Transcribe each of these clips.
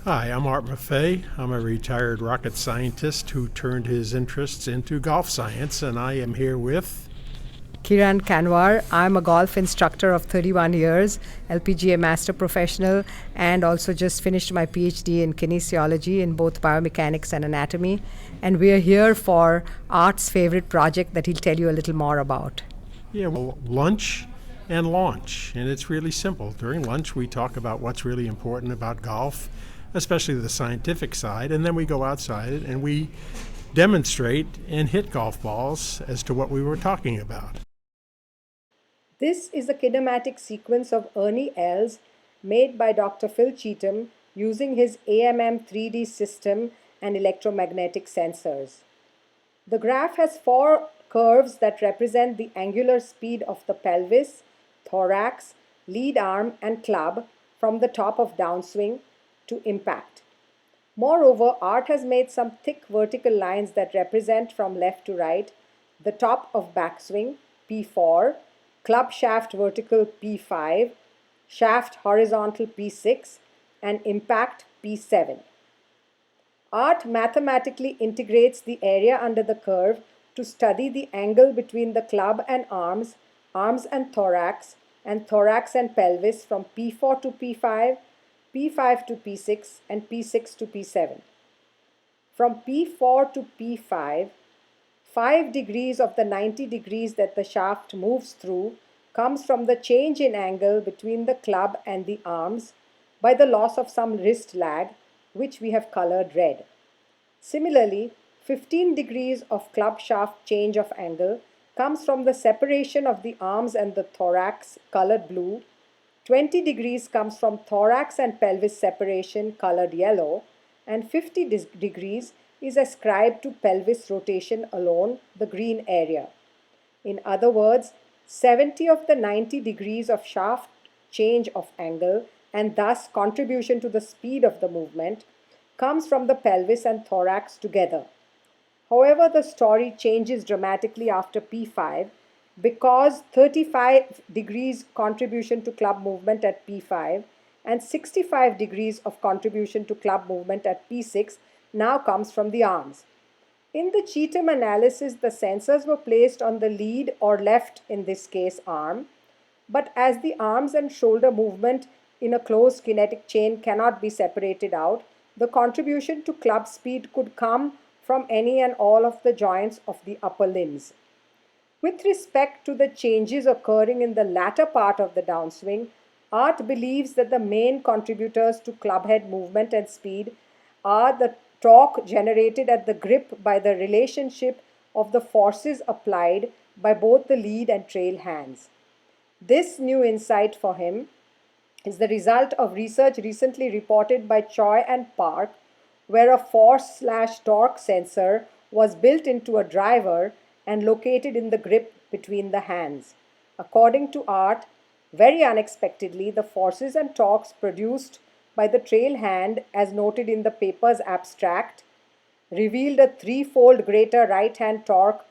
Hi, I'm Art Maffei. I'm a retired rocket scientist who turned his interests into golf science, and I am here with. Kiran Kanwar. I'm a golf instructor of 31 years, LPGA master professional, and also just finished my PhD in kinesiology in both biomechanics and anatomy. And we're here for Art's favorite project that he'll tell you a little more about. Yeah, well, lunch and launch. And it's really simple. During lunch, we talk about what's really important about golf, especially the scientific side, and then we go outside and we demonstrate and hit golf balls as to what we were talking about. This is a kinematic sequence of Ernie Els made by Dr. Phil Cheetham using his AMM 3D system and electromagnetic sensors. The graph has four curves that represent the angular speed of the pelvis, thorax, lead arm, and club from the top of downswing to impact. Moreover, Art has made some thick vertical lines that represent from left to right the top of backswing, P4, club shaft vertical, P5, shaft horizontal, P6, and impact, P7. Art mathematically integrates the area under the curve to study the angle between the club and arms, arms and thorax and pelvis from P4 to P5, P5 to P6, and P6 to P7. From P4 to P5, 5 degrees of the 90 degrees that the shaft moves through comes from the change in angle between the club and the arms by the loss of some wrist lag, which we have colored red. Similarly, 15 degrees of club shaft change of angle comes from the separation of the arms and the thorax, colored blue. 20 degrees comes from thorax and pelvis separation, colored yellow, and 50 degrees is ascribed to pelvis rotation alone, the green area. In other words, 70 of the 90 degrees of shaft change of angle and thus contribution to the speed of the movement comes from the pelvis and thorax together. However, the story changes dramatically after P5 because 35 degrees contribution to club movement at P5 and 65 degrees of contribution to club movement at P6 now comes from the arms. In the Cheetham analysis, the sensors were placed on the lead or left, in this case arm, but as the arms and shoulder movement in a closed kinetic chain cannot be separated out, the contribution to club speed could come from any and all of the joints of the upper limbs. With respect to the changes occurring in the latter part of the downswing, Art believes that the main contributors to clubhead movement and speed are the torque generated at the grip by the relationship of the forces applied by both the lead and trail hands. This new insight for him is the result of research recently reported by Choi and Park, where a force/torque sensor was built into a driver and located in the grip between the hands. According to Art, very unexpectedly, the forces and torques produced by the trail hand, as noted in the paper's abstract, revealed a threefold greater right hand torque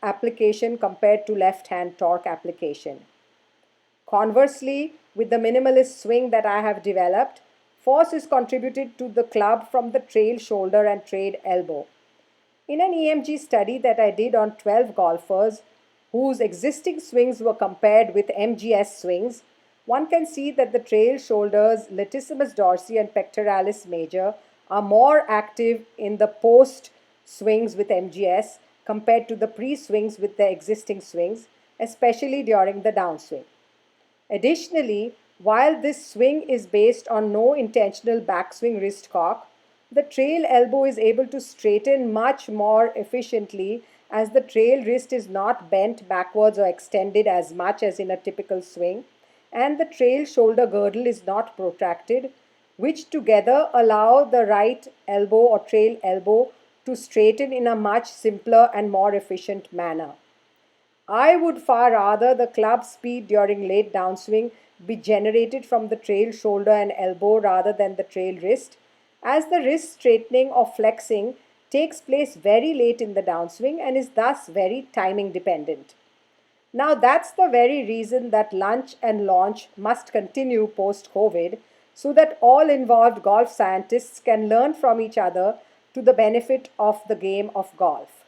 application compared to left hand torque application. Conversely, with the minimalist swing that I have developed, force is contributed to the club from the trail shoulder and trail elbow. In an EMG study that I did on 12 golfers whose existing swings were compared with MGS swings, one can see that the trail shoulders, latissimus dorsi and pectoralis major are more active in the post swings with MGS compared to the pre swings with the existing swings, especially during the downswing. Additionally, while this swing is based on no intentional backswing wrist cock, the trail elbow is able to straighten much more efficiently as the trail wrist is not bent backwards or extended as much as in a typical swing, and the trail shoulder girdle is not protracted, which together allow the right elbow or trail elbow to straighten in a much simpler and more efficient manner. I would far rather the club speed during late downswing be generated from the trail shoulder and elbow rather than the trail wrist, as the wrist straightening or flexing takes place very late in the downswing and is thus very timing dependent. Now, that's the very reason that lunch and launch must continue post COVID, so that all involved golf scientists can learn from each other to the benefit of the game of golf.